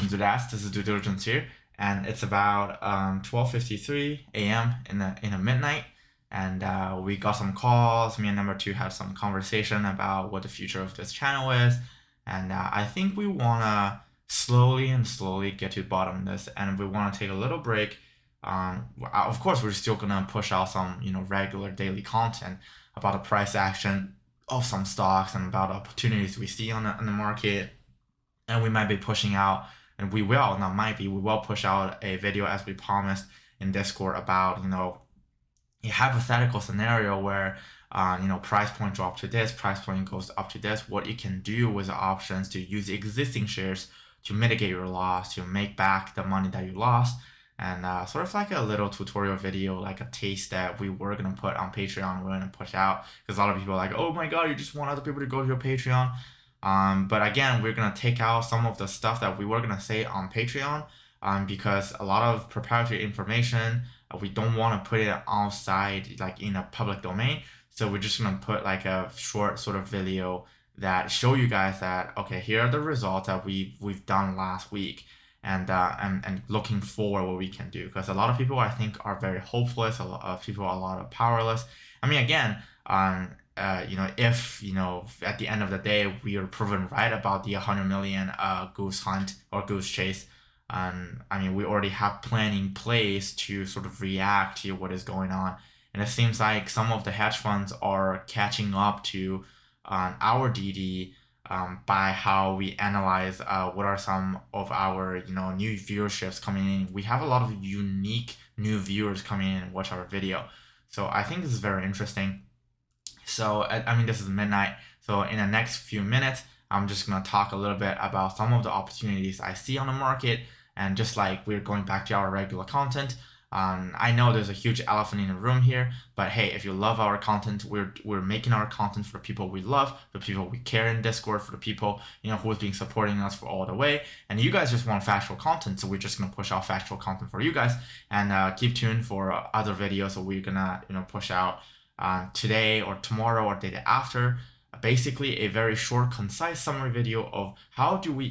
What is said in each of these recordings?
listen to that. This is Due Diligence here, and it's about 12:53 a.m. in the midnight, and we got some calls. Me and number two had some conversation about what the future of this channel is, and I think we wanna slowly get to the bottom of this, and we want to take a little break. Of course, we're still gonna push out some regular daily content about the price action of some stocks and about opportunities we see on the market. And we might be pushing out, and we will, not might be, we will push out a video as we promised in Discord about, a hypothetical scenario where, price point drop to this, price point goes up to this, what you can do with the options to use the existing shares to mitigate your loss, to make back the money that you lost. And sort of like a little tutorial video, like a taste that we were going to put on Patreon, we're going to push out, because a lot of people are like, oh my god, you just want other people to go to your Patreon. But again, we're going to take out some of the stuff that we were going to say on Patreon, because a lot of proprietary information, we don't want to put it outside, like in a public domain. So we're just going to put like a short sort of video that show you guys that, okay, here are the results that we've done last week. And looking forward what we can do, because a lot of people I think are very hopeless. A lot of people are a lot of powerless. I mean, again, if at the end of the day we are proven right about the 100 million goose hunt or goose chase, I mean, we already have plan in place to sort of react to what is going on, and it seems like some of the hedge funds are catching up to our DD. By how we analyze what are some of our new viewerships coming in. We have a lot of unique new viewers coming in and watch our video, so I think this is very interesting. So I mean, this is midnight, so in the next few minutes I'm just gonna talk a little bit about some of the opportunities I see on the market, and just like we're going back to our regular content. I know there's a huge elephant in the room here, but hey, if you love our content, we're making our content for the people we love, the people we care in Discord, for the people who's been supporting us for all the way. And you guys just want factual content, so we're just gonna push out factual content for you guys. And keep tuned for other videos that we're gonna push out today or tomorrow or the day after. Basically a very short, concise summary video of how did we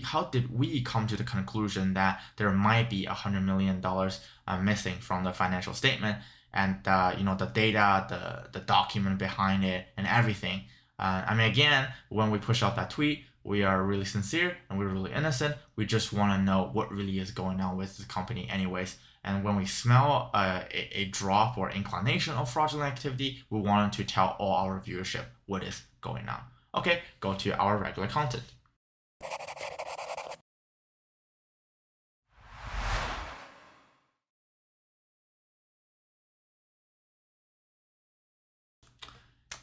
come to the conclusion that there might be $100 million missing from the financial statement, and the data, the document behind it, and everything. I mean, again, when we push out that tweet, we are really sincere and we're really innocent. We just want to know what really is going on with the company anyways. And when we smell a drop or inclination of fraudulent activity, we want to tell all our viewership what is going on. Okay, go to our regular content.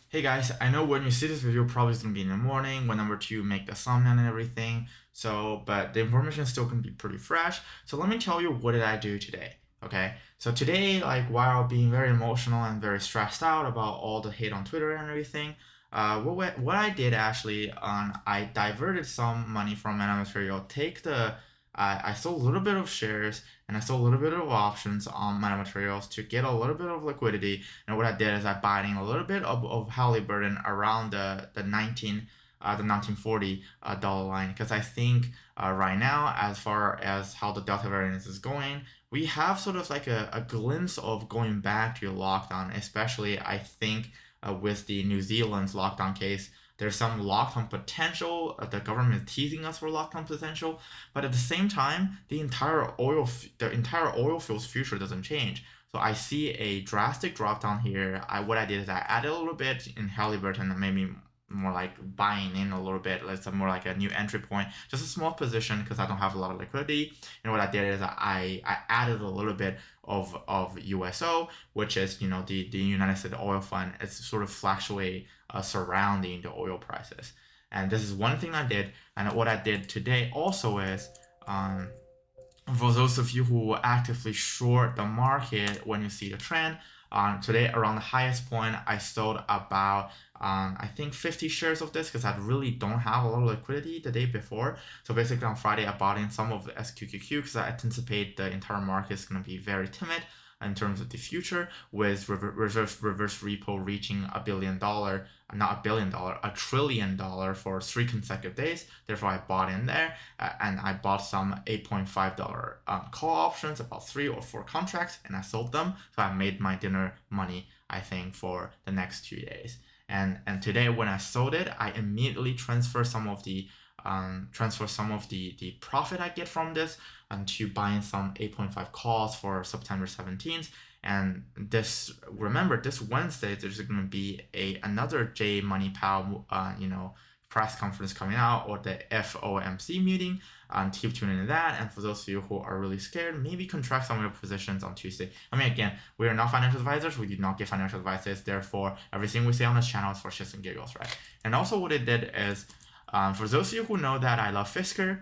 Hey guys, I know when you see this video, probably it's gonna be in the morning when number two make the thumbnail and everything. So, but the information is still gonna be pretty fresh. So let me tell you, what did I do today? Okay, so today, like while being very emotional and very stressed out about all the hate on Twitter and everything, what I did actually, I diverted some money from MetaMaterial. I sold a little bit of shares and I sold a little bit of options on MetaMaterials to get a little bit of liquidity. And what I did is I bought in a little bit of Halliburton around the 1940 dollar line, because I think right now, as far as how the Delta variant is going, we have sort of like a glimpse of going back to a lockdown, especially I think with the New Zealand's lockdown case. There's some lockdown potential. The government is teasing us for lockdown potential, but at the same time, the entire oil fields future doesn't change. So I see a drastic drop down here. What I did is I added a little bit in Halliburton, and maybe more like buying in a little bit. It's more like a new entry point, just a small position because I don't have a lot of liquidity. And what I did is I added a little bit of USO, which is the United States Oil Fund. It's sort of fluctuate surrounding the oil prices. And this is one thing I did. And what I did today also is, for those of you who actively short the market when you see the trend, today around the highest point I sold about I think 50 shares of this, because I really don't have a lot of liquidity the day before. So basically on Friday I bought in some of the SQQQ because I anticipate the entire market is going to be very timid. in terms of the future, with reverse repo reaching $1 billion, not $1 billion, $1 trillion for 3 consecutive days. Therefore, I bought in there, and I bought some $8.5 call options, about 3 or 4 contracts, and I sold them. So I made my dinner money, I think, for the next 2 days. And today when I sold it, I immediately transfer some of the profit I get from this to buying some 8.5 calls for September 17th. And remember, this Wednesday there's going to be another J Money Powell press conference coming out, or the FOMC meeting. Keep tuning into that. And for those of you who are really scared, maybe contract some of your positions on Tuesday. I mean, again, we are not financial advisors. We do not give financial advices. Therefore, everything we say on this channel is for shits and giggles, right? And also what it did is, for those of you who know that I love Fisker,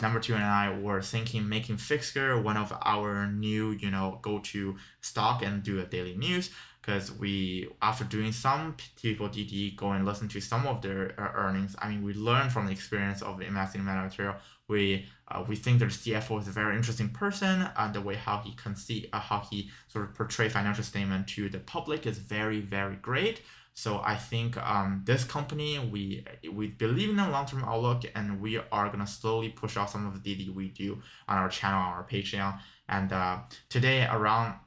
number 2 and I were thinking making Fisker one of our new, go-to stock and do a daily news, because we, after doing some people DD, go and listen to some of their earnings. I mean, we learned from the experience of investing in material. We think their CFO is a very interesting person, and the way how he sort of portray financial statement to the public is very, very great. So I think this company, we believe in the long-term outlook, and we are gonna slowly push out some of the DD we do on our channel, on our Patreon. And today around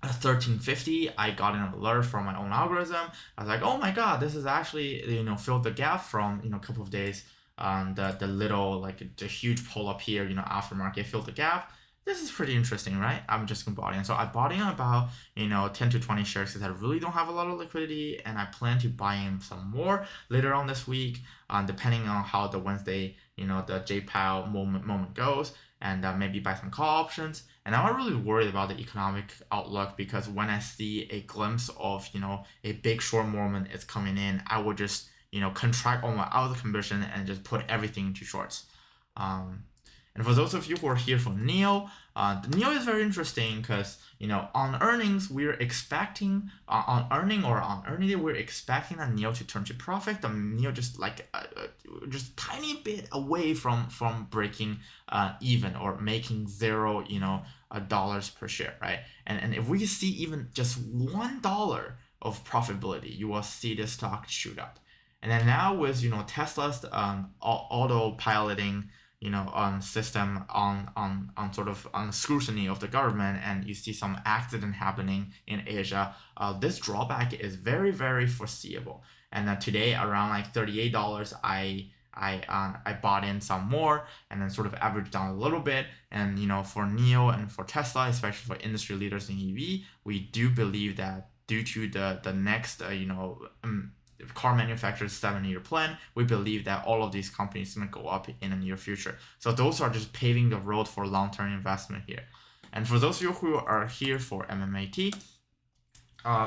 1350, I got an alert from my own algorithm. I was like, oh my god, this is actually filled the gap from a couple of days. The little, like the huge pull up here, aftermarket filled the gap. This is pretty interesting, right? I'm just gonna buy in. So I bought in about 10 to 20 shares because I really don't have a lot of liquidity, and I plan to buy in some more later on this week, depending on how the Wednesday, the J Powell moment goes, and maybe buy some call options. And I'm not really worried about the economic outlook, because when I see a glimpse of a big short moment is coming in, I will just contract all my other conversion and just put everything into shorts. And for those of you who are here for NIO, the NIO is very interesting because, on earnings, we're expecting, on earning day, we're expecting the NIO to turn to profit. The NIO just just tiny bit away from breaking even or making zero, dollars per share, right? And if we see even just $1 of profitability, you will see the stock shoot up. And then now with, Tesla's autopiloting, system on sort of on scrutiny of the government, and you see some accident happening in Asia, this drawback is very, very foreseeable. And today around like $38, I bought in some more, and then sort of averaged down a little bit. And for NIO and for Tesla, especially for industry leaders in EV, we do believe that due to the next car manufacturer's 7-year plan, we believe that all of these companies are going to go up in the near future. So those are just paving the road for long-term investment here. And for those of you who are here for MMAT,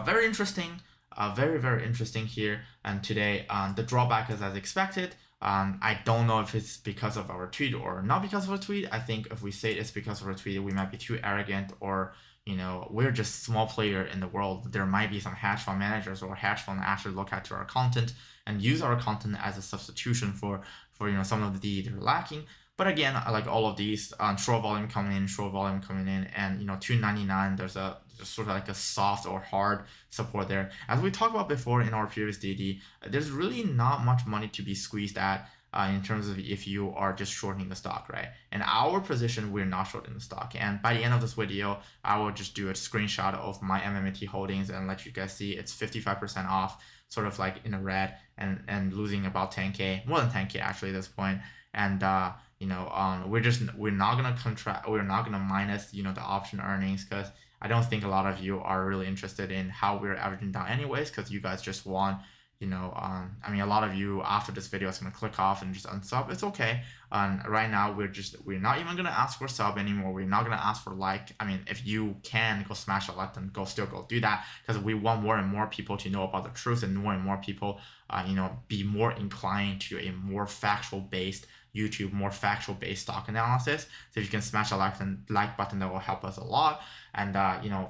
very interesting, very, very interesting here. And today, the drawback is as expected. I don't know if it's because of our tweet or not because of a tweet. I think if we say it's because of a tweet, we might be too arrogant, or we're just small player in the world. There might be some hedge fund managers or hedge fund actually look at our content and use our content as a substitution for some of the they're lacking. But again, like all of these, short volume coming in, and 299, there's sort of like a soft or hard support there. As we talked about before in our previous DD, there's really not much money to be squeezed at. In terms of if you are just shorting the stock, right? In our position, we're not shorting the stock. And by the end of this video, I will just do a screenshot of my MMAT holdings and let you guys see it's 55% off, sort of like in the red, and losing about 10K, more than 10K actually at this point. And we're not gonna minus the option earnings, because I don't think a lot of you are really interested in how we're averaging down anyways, because you guys just want I mean, a lot of you after this video is going to click off and just unsub. It's okay. Right now, we're not even going to ask for sub anymore. We're not going to ask for like. I mean, if you can go smash a like, then still go do that, because we want more and more people to know about the truth, and more people, be more inclined to a more factual based YouTube, more factual based stock analysis. So if you can smash a like button, that will help us a lot. And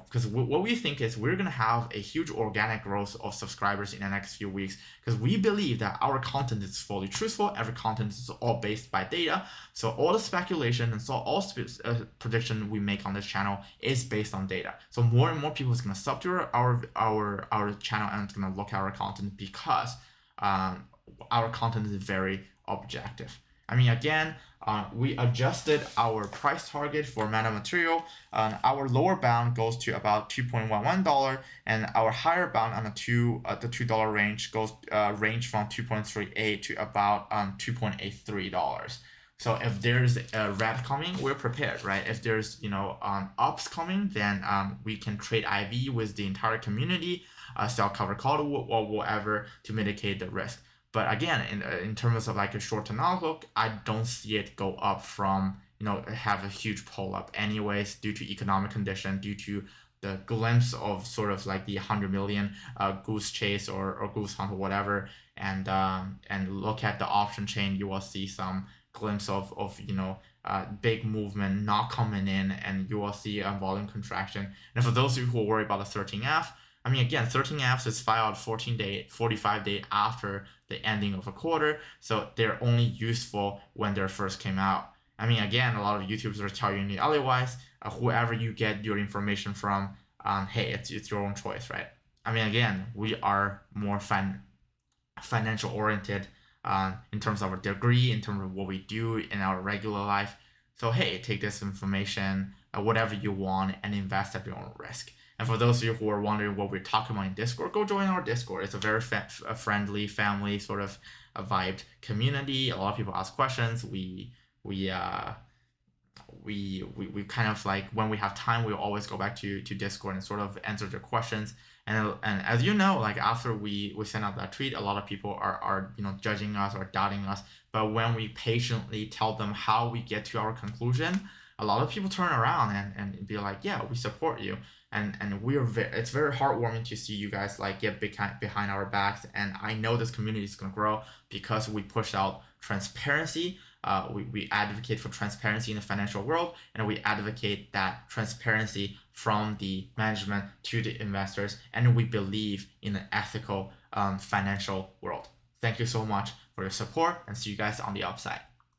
because what we think is we're gonna have a huge organic growth of subscribers in the next few weeks, because we believe that our content is fully truthful. Every content is all based by data. So all the speculation and so all prediction we make on this channel is based on data. So more and more people is gonna sub to our channel and it's gonna look at our content, because our content is very objective. I mean, again, we adjusted our price target for metamaterial. Our lower bound goes to about $2.11, and our higher bound on the $2 range goes range from 2.38 to about $2.83. So if there's a red coming, we're prepared, right? If there's ups coming, then we can trade IV with the entire community, sell cover call or whatever to mitigate the risk. But again, in terms of like a short-term outlook, I don't see it go up from, have a huge pull up anyways, due to economic condition, due to the glimpse of sort of like the 100 million goose chase or goose hunt or whatever. And look at the option chain, you will see some glimpse of big movement not coming in, and you will see a volume contraction. And for those of you who are worried about the 13F, I mean, again, 13Fs is filed 45 days after the ending of a quarter, so they're only useful when they first came out. I mean, again, a lot of YouTubers are telling you otherwise. Whoever you get your information from, hey, it's your own choice, right? I mean, again, we are more financial oriented in terms of our degree, in terms of what we do in our regular life. So hey, take this information, whatever you want, and invest at your own risk. And for those of you who are wondering what we're talking about in Discord, go join our Discord. It's a very friendly, family sort of a vibed community. A lot of people ask questions. We kind of like, when we have time, we always go back to Discord and sort of answer their questions. And as you know, like after we send out that tweet, a lot of people are judging us or doubting us. But when we patiently tell them how we get to our conclusion, a lot of people turn around and be like, yeah, we support you. And it's very heartwarming to see you guys like get behind our backs. And I know this community is going to grow because we push out transparency. We advocate for transparency in the financial world, and we advocate that transparency from the management to the investors, and we believe in an ethical financial world. Thank you so much for your support, and see you guys on the upside.